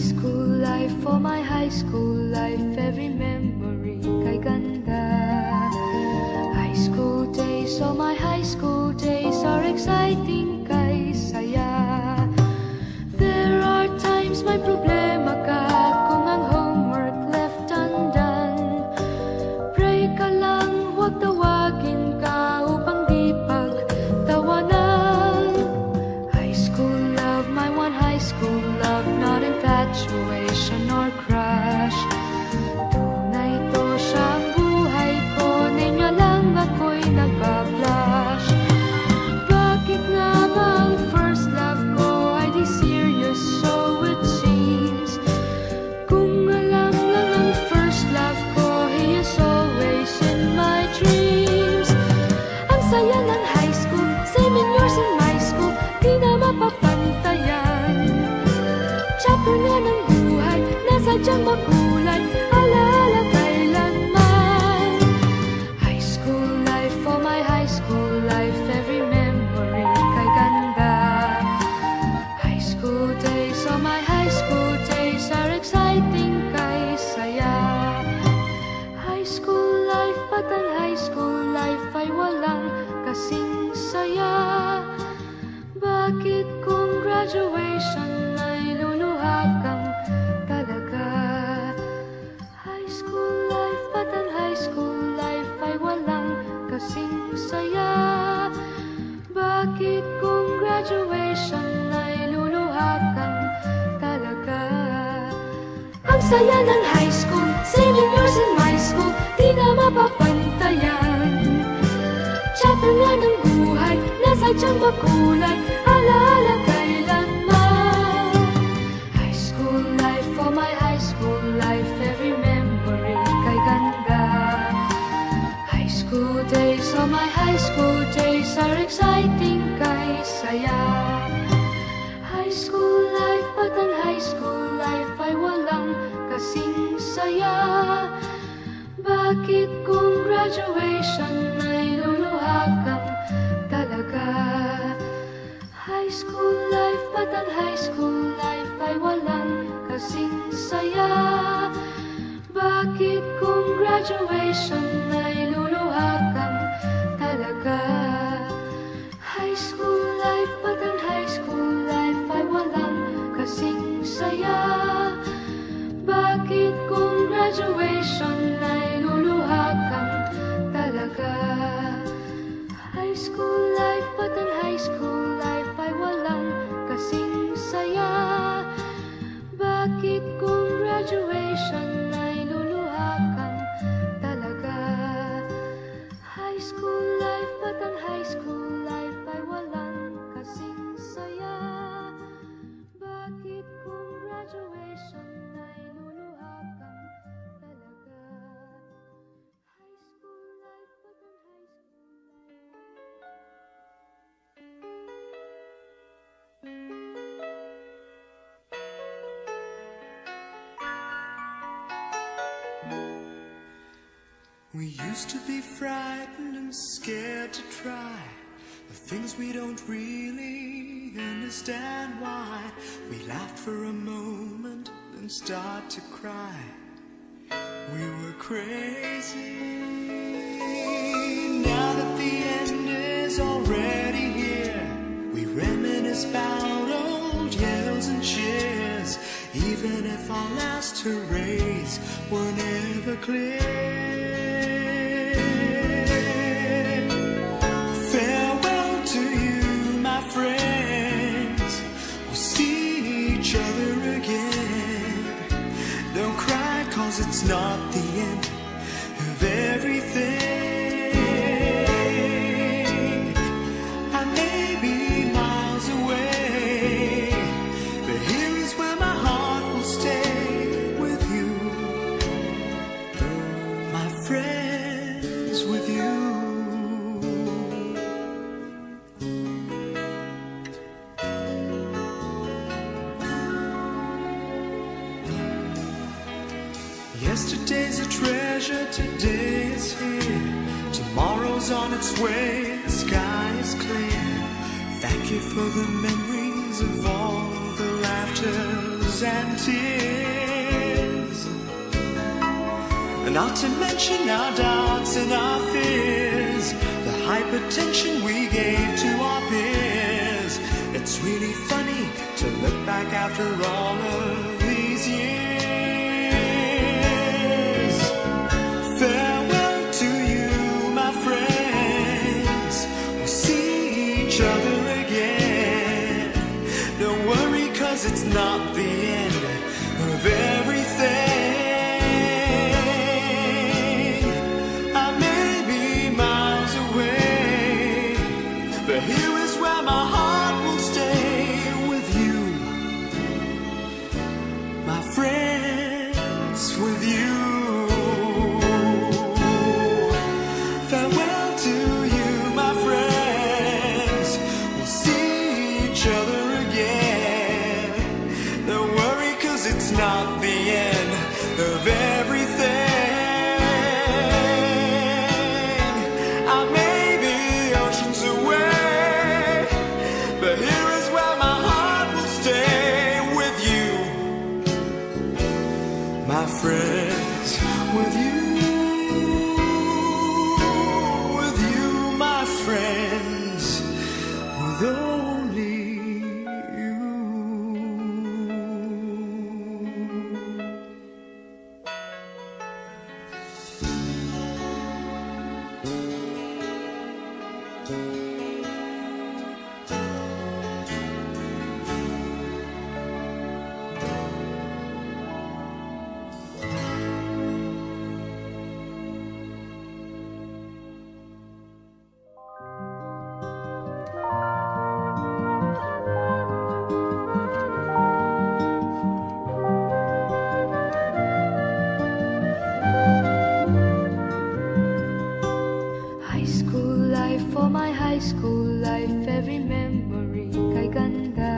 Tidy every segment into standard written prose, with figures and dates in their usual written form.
school life, for my high school life, every memory kay ganda. High school days, oh my high school days are exciting kay saya. There are times may problema ka kung ang homework left undone. Pray ka lang, huwag tawagin ka upang di pagtawanan. High school love, my one high school love, not infatuation or crush. Tunay to siyang buhay ko, niya lang ako'y nagbablush. Bakit nga ba ang first love ko ay di serious, so it seems? Kung alam lang ang first love ko, he is always in my dreams. Ang saya ng high school, 7 years in my school, di na mapapantayan. Chapter nga ng buhay, nasadyang makulay, alaala kailanman. High school life, oh my high school life, every memory kay ganda. High school days, oh my high school days are exciting kay saya. High school life, but ang high school life ay walang kasing saya. Bakit kung graduation ay luluha kang talaga? High school life, but ang high school life ay walang kasing saya. Bakit kung graduation ay luluha kang talaga? Ang saya ng high school, 7 years in my school, di na mapapantayan. Chapter nga ng buhay, nasadyang makulay, alaala kailanman. High school life, oh my high school life, every memory kay ganda. High school days, oh my high school days are exciting kay saya. High school life, but ang high school life ay walang kasing saya. Bakit kung graduation ay luluha kang talaga? High school life, but ang high school life ay walang kasing saya. Bakit kung graduation ay luluha kang talaga? High school life, but ang high school life ay walang kasing saya. Bakit kung graduation ay luluha kang talaga? High school life, but ang high school life ay walang kasing saya. Bakit kung graduation ay luluha kang talaga? High school life, but ang high school life ay walang kasing saya. Bakit kung graduation ay luluha kang talaga? High school life, but ang high school We used to be frightened and scared to try the things we don't really understand why. We laughed for a moment, then start to cry. We were crazy. Now that the end is already here, we reminisce about old yells and cheers, even if our last hurrays were never clear. Farewell to you, my friends. We'll see each other again. Don't cry, 'cause it's not the end of everything. I may be miles away, but here is where my heart will stay with you, my friends, with you. Yesterday's a treasure, today is here. Tomorrow's on its way, the sky is clear. Thank you for the memories of all the laughters tears and tears. Not to mention our doubts and our fears, the hypertension we gave to our peers. It's really funny to look back after all of these years. Farewell to you, my friends. We'll see each other again. Don't worry, 'cause it's not the end of everything. Here is where my heart will stay with you, my friends, with you. Farewell to you, my friends. We'll see each other again. Don't worry, 'cause it's not the end of everything. I may be oceans away, but here is where my heart will stay with you, my friends, with you, my friends, with only you. For my high school life, every memory kay ganda.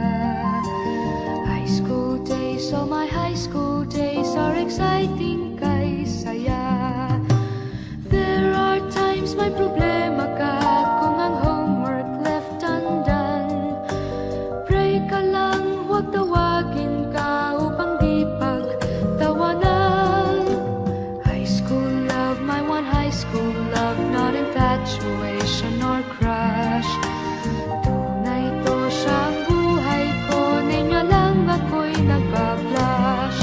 High school days, oh my high school days are exciting kay saya. There are times may problema ka kung ang homework left undone. Pray ka lang, huwag tawagin ka upang di pagtawanan. High school love, my one high school love, not infatuation or crush. Tunay to siyang buhay ko, ninyo lang ako'y nagbablush.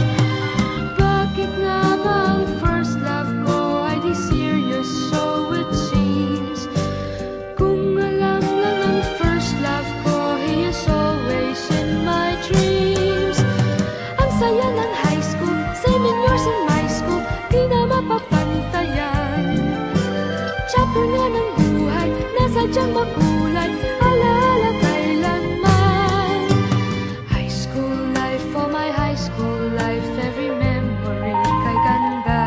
Bakit nga ba ang first love ko ay di serious, so it seems? Kung alam lang ang first love ko, he is always in my dreams. Ang saya ng high school, 7 years in my school, di na mapapantayan. Chapter nga ng buhay, nasadyang makulay, alaala kailanman. High school life, oh my high school life, every memory kay ganda.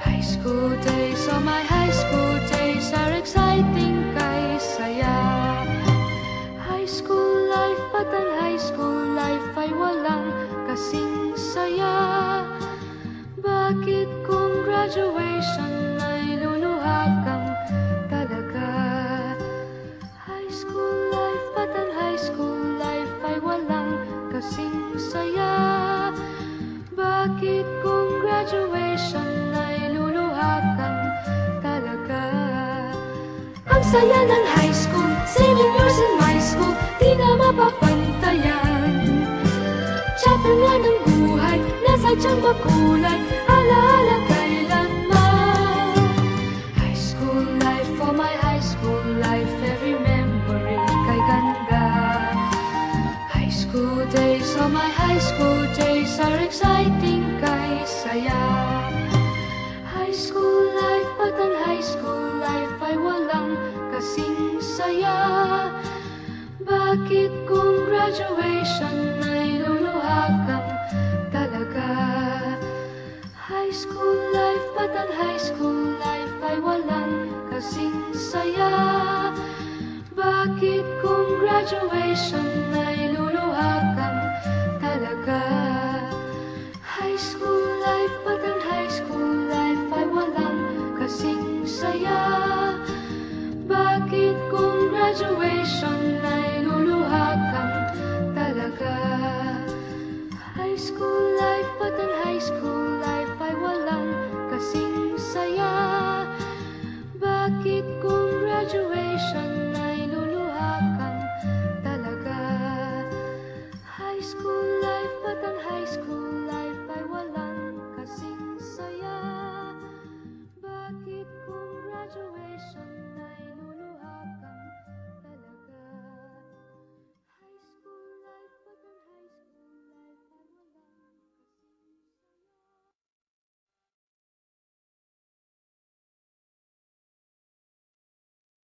High school days, oh my high school days are exciting kay saya. High school life, at ang high school life ay walang kasing saya. Bakit kung graduation ay luluha kang talaga? High school life, at ang high school life ay walang kasing saya. Bakit kung graduation ay luluha kang talaga? Ang saya ng high school, 7 years in my school, di na mapapantayan. Chapter nga ng buhay, nasadyang makulay, alaala kailanman. High school life, oh my high school life, every memory kay ganda. High school days, oh my high school days are exciting kay saya. High school life, at ang high school life ay walang kasing saya. Bakit kung graduation ay luluha kang talaga? High school life, at ang high school life ay walang kasing saya. Bakit kung graduation